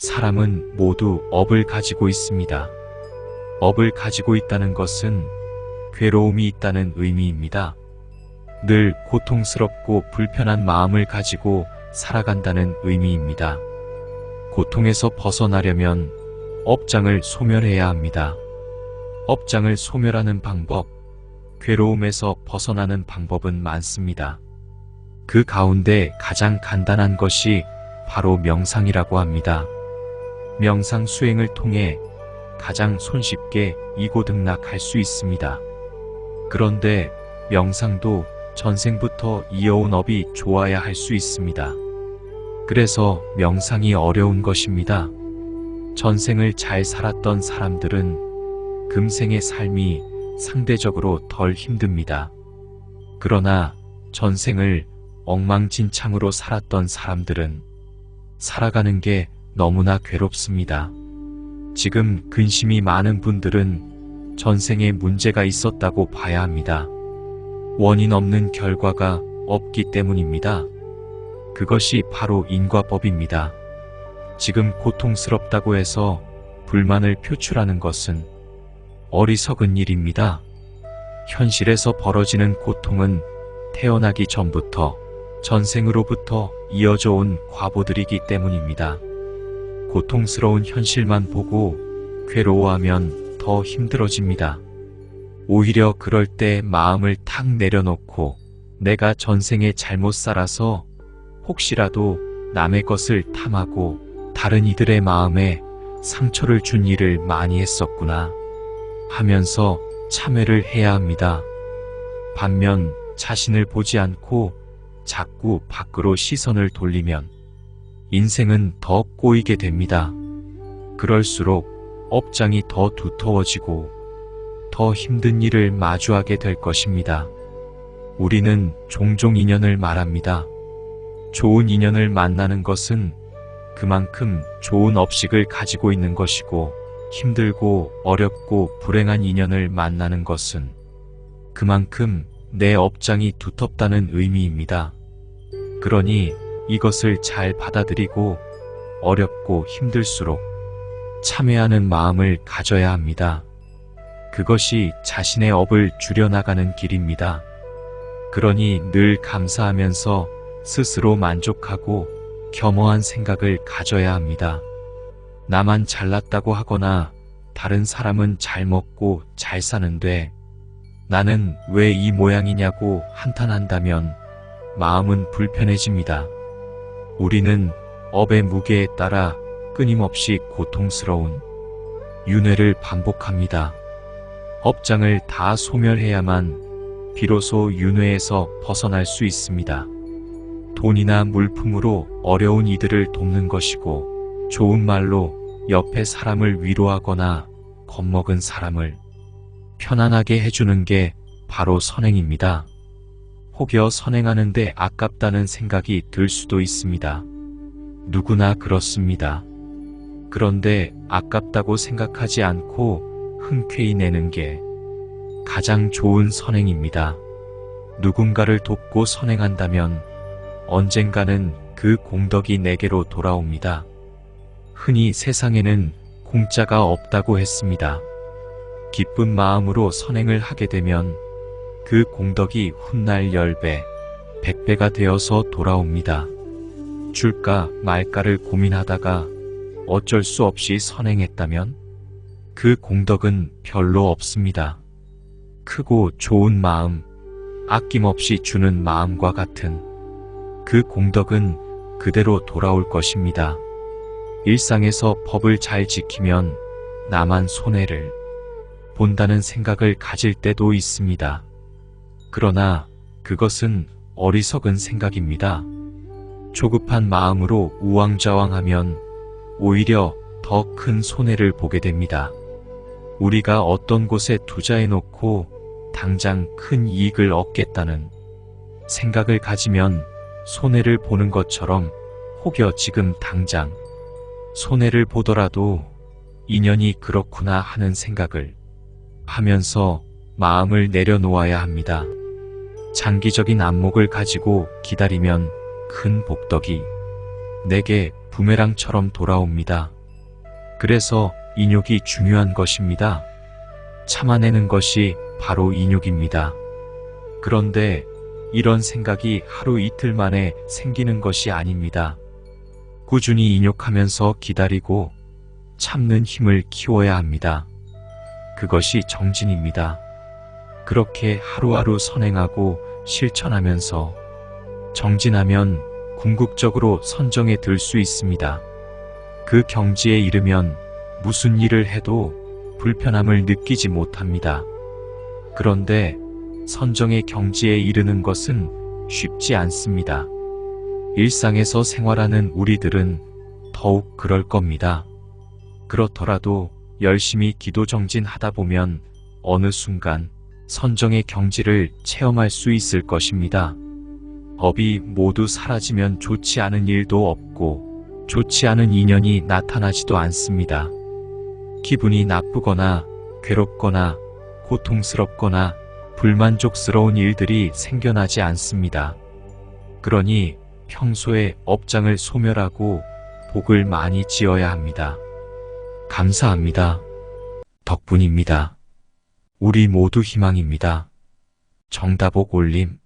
사람은 모두 업을 가지고 있습니다. 업을 가지고 있다는 것은 괴로움이 있다는 의미입니다. 늘 고통스럽고 불편한 마음을 가지고 살아간다는 의미입니다. 고통에서 벗어나려면 업장을 소멸해야 합니다. 업장을 소멸하는 방법, 괴로움에서 벗어나는 방법은 많습니다. 그 가운데 가장 간단한 것이 바로 명상이라고 합니다. 명상 수행을 통해 가장 손쉽게 이고등락할 수 있습니다. 그런데 명상도 전생부터 이어온 업이 좋아야 할 수 있습니다. 그래서 명상이 어려운 것입니다. 전생을 잘 살았던 사람들은 금생의 삶이 상대적으로 덜 힘듭니다. 그러나 전생을 엉망진창으로 살았던 사람들은 살아가는 게 너무나 괴롭습니다. 지금 근심이 많은 분들은 전생에 문제가 있었다고 봐야 합니다. 원인 없는 결과가 없기 때문입니다. 그것이 바로 인과법입니다. 지금 고통스럽다고 해서 불만을 표출하는 것은 어리석은 일입니다. 현실에서 벌어지는 고통은 태어나기 전부터 전생으로부터 이어져 온 과보들이기 때문입니다. 고통스러운 현실만 보고 괴로워하면 더 힘들어집니다. 오히려 그럴 때 마음을 탁 내려놓고 내가 전생에 잘못 살아서 혹시라도 남의 것을 탐하고 다른 이들의 마음에 상처를 준 일을 많이 했었구나 하면서 참회를 해야 합니다. 반면 자신을 보지 않고 자꾸 밖으로 시선을 돌리면 인생은 더 꼬이게 됩니다. 그럴수록 업장이 더 두터워지고 더 힘든 일을 마주하게 될 것입니다. 우리는 종종 인연을 말합니다. 좋은 인연을 만나는 것은 그만큼 좋은 업식을 가지고 있는 것이고, 힘들고 어렵고 불행한 인연을 만나는 것은 그만큼 내 업장이 두텁다는 의미입니다. 그러니 이것을 잘 받아들이고 어렵고 힘들수록 참회하는 마음을 가져야 합니다. 그것이 자신의 업을 줄여나가는 길입니다. 그러니 늘 감사하면서 스스로 만족하고 겸허한 생각을 가져야 합니다. 나만 잘났다고 하거나 다른 사람은 잘 먹고 잘 사는데 나는 왜 이 모양이냐고 한탄한다면 마음은 불편해집니다. 우리는 업의 무게에 따라 끊임없이 고통스러운 윤회를 반복합니다. 업장을 다 소멸해야만 비로소 윤회에서 벗어날 수 있습니다. 돈이나 물품으로 어려운 이들을 돕는 것이고, 좋은 말로 옆에 사람을 위로하거나 겁먹은 사람을 편안하게 해주는 게 바로 선행입니다. 혹여 선행하는데 아깝다는 생각이 들 수도 있습니다. 누구나 그렇습니다. 그런데 아깝다고 생각하지 않고 흔쾌히 내는 게 가장 좋은 선행입니다. 누군가를 돕고 선행한다면 언젠가는 그 공덕이 내게로 돌아옵니다. 흔히 세상에는 공짜가 없다고 했습니다. 기쁜 마음으로 선행을 하게 되면 그 공덕이 훗날 10배, 100배가 되어서 돌아옵니다. 줄까 말까를 고민하다가 어쩔 수 없이 선행했다면 그 공덕은 별로 없습니다. 크고 좋은 마음, 아낌없이 주는 마음과 같은 그 공덕은 그대로 돌아올 것입니다. 일상에서 법을 잘 지키면 나만 손해를 본다는 생각을 가질 때도 있습니다. 그러나 그것은 어리석은 생각입니다. 조급한 마음으로 우왕좌왕하면 오히려 더 큰 손해를 보게 됩니다. 우리가 어떤 곳에 투자해놓고 당장 큰 이익을 얻겠다는 생각을 가지면 손해를 보는 것처럼 혹여 지금 당장 손해를 보더라도 인연이 그렇구나 하는 생각을 하면서 마음을 내려놓아야 합니다. 장기적인 안목을 가지고 기다리면 큰 복덕이 내게 부메랑처럼 돌아옵니다. 그래서 인욕이 중요한 것입니다. 참아내는 것이 바로 인욕입니다. 그런데 이런 생각이 하루 이틀 만에 생기는 것이 아닙니다. 꾸준히 인욕하면서 기다리고 참는 힘을 키워야 합니다. 그것이 정진입니다. 그렇게 하루하루 선행하고 실천하면서 정진하면 궁극적으로 선정에 들 수 있습니다. 그 경지에 이르면 무슨 일을 해도 불편함을 느끼지 못합니다. 그런데 선정의 경지에 이르는 것은 쉽지 않습니다. 일상에서 생활하는 우리들은 더욱 그럴 겁니다. 그렇더라도 열심히 기도 정진하다 보면 어느 순간 선정의 경지를 체험할 수 있을 것입니다. 법이 모두 사라지면 좋지 않은 일도 없고 좋지 않은 인연이 나타나지도 않습니다. 기분이 나쁘거나 괴롭거나 고통스럽거나 불만족스러운 일들이 생겨나지 않습니다. 그러니 평소에 업장을 소멸하고 복을 많이 지어야 합니다. 감사합니다. 덕분입니다. 우리 모두 희망입니다. 정다복 올림.